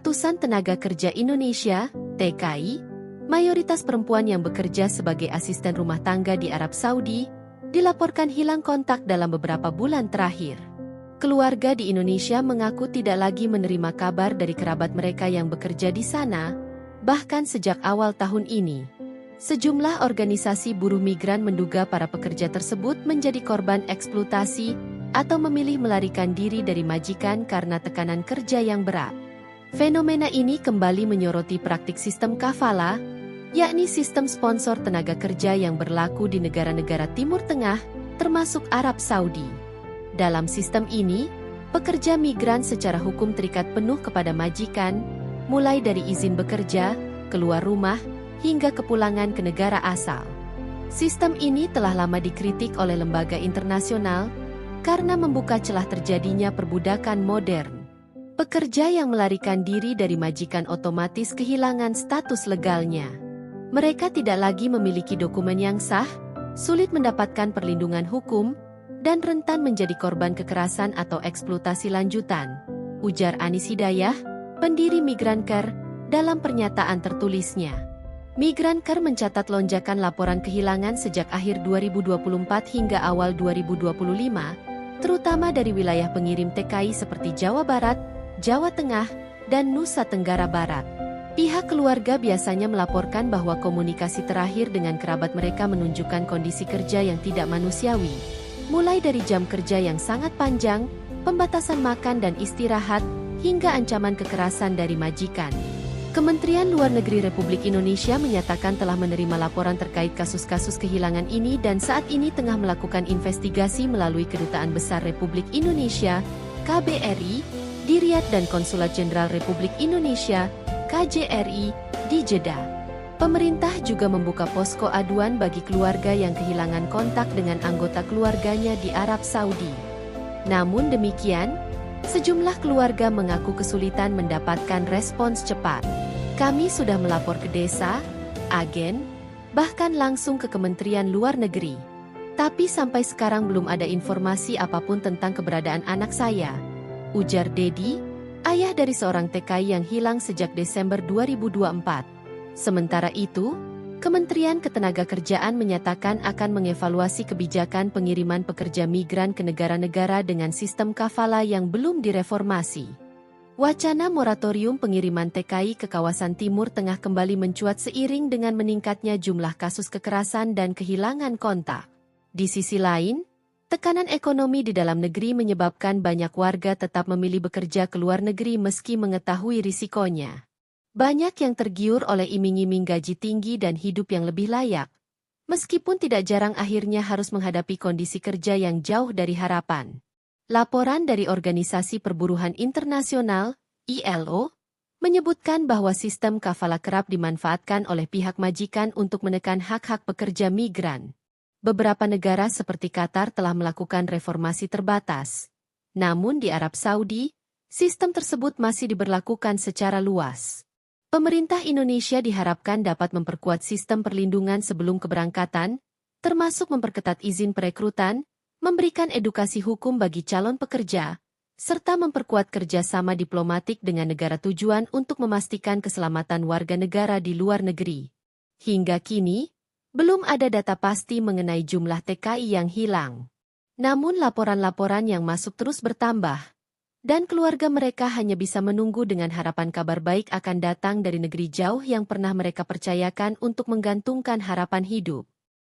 Ratusan tenaga kerja Indonesia, TKI, mayoritas perempuan yang bekerja sebagai asisten rumah tangga di Arab Saudi, dilaporkan hilang kontak dalam beberapa bulan terakhir. Keluarga di Indonesia mengaku tidak lagi menerima kabar dari kerabat mereka yang bekerja di sana, bahkan sejak awal tahun ini. Sejumlah organisasi buruh migran menduga para pekerja tersebut menjadi korban eksploitasi atau memilih melarikan diri dari majikan karena tekanan kerja yang berat. Fenomena ini kembali menyoroti praktik sistem kafala, yakni sistem sponsor tenaga kerja yang berlaku di negara-negara Timur Tengah, termasuk Arab Saudi. Dalam sistem ini, pekerja migran secara hukum terikat penuh kepada majikan, mulai dari izin bekerja, keluar rumah, hingga kepulangan ke negara asal. Sistem ini telah lama dikritik oleh lembaga internasional karena membuka celah terjadinya perbudakan modern. Pekerja yang melarikan diri dari majikan otomatis kehilangan status legalnya. Mereka tidak lagi memiliki dokumen yang sah, sulit mendapatkan perlindungan hukum, dan rentan menjadi korban kekerasan atau eksploitasi lanjutan, ujar Anis Hidayah, pendiri Migrancare, dalam pernyataan tertulisnya. Migrancare mencatat lonjakan laporan kehilangan sejak akhir 2024 hingga awal 2025, terutama dari wilayah pengirim TKI seperti Jawa Barat, Jawa Tengah, dan Nusa Tenggara Barat. Pihak keluarga biasanya melaporkan bahwa komunikasi terakhir dengan kerabat mereka menunjukkan kondisi kerja yang tidak manusiawi, mulai dari jam kerja yang sangat panjang, pembatasan makan dan istirahat, hingga ancaman kekerasan dari majikan. Kementerian Luar Negeri Republik Indonesia menyatakan telah menerima laporan terkait kasus-kasus kehilangan ini dan saat ini tengah melakukan investigasi melalui Kedutaan Besar Republik Indonesia, KBRI, di Riyadh dan Konsulat Jenderal Republik Indonesia, KJRI, di Jeddah. Pemerintah juga membuka posko aduan bagi keluarga yang kehilangan kontak dengan anggota keluarganya di Arab Saudi. Namun demikian, sejumlah keluarga mengaku kesulitan mendapatkan respons cepat. Kami sudah melapor ke desa, agen, bahkan langsung ke Kementerian Luar Negeri. Tapi sampai sekarang belum ada informasi apapun tentang keberadaan anak saya, ujar Dedi, ayah dari seorang TKI yang hilang sejak Desember 2024. Sementara itu, Kementerian Ketenagakerjaan menyatakan akan mengevaluasi kebijakan pengiriman pekerja migran ke negara-negara dengan sistem kafala yang belum direformasi. Wacana moratorium pengiriman TKI ke kawasan Timur Tengah kembali mencuat seiring dengan meningkatnya jumlah kasus kekerasan dan kehilangan kontak. Di sisi lain, tekanan ekonomi di dalam negeri menyebabkan banyak warga tetap memilih bekerja ke luar negeri meski mengetahui risikonya. Banyak yang tergiur oleh iming-iming gaji tinggi dan hidup yang lebih layak, meskipun tidak jarang akhirnya harus menghadapi kondisi kerja yang jauh dari harapan. Laporan dari Organisasi Perburuhan Internasional, ILO, menyebutkan bahwa sistem kafala kerap dimanfaatkan oleh pihak majikan untuk menekan hak-hak pekerja migran. Beberapa negara seperti Qatar telah melakukan reformasi terbatas. Namun di Arab Saudi, sistem tersebut masih diberlakukan secara luas. Pemerintah Indonesia diharapkan dapat memperkuat sistem perlindungan sebelum keberangkatan, termasuk memperketat izin perekrutan, memberikan edukasi hukum bagi calon pekerja, serta memperkuat kerjasama diplomatik dengan negara tujuan untuk memastikan keselamatan warga negara di luar negeri. Hingga kini, belum ada data pasti mengenai jumlah TKI yang hilang. Namun laporan-laporan yang masuk terus bertambah, dan keluarga mereka hanya bisa menunggu dengan harapan kabar baik akan datang dari negeri jauh yang pernah mereka percayakan untuk menggantungkan harapan hidup.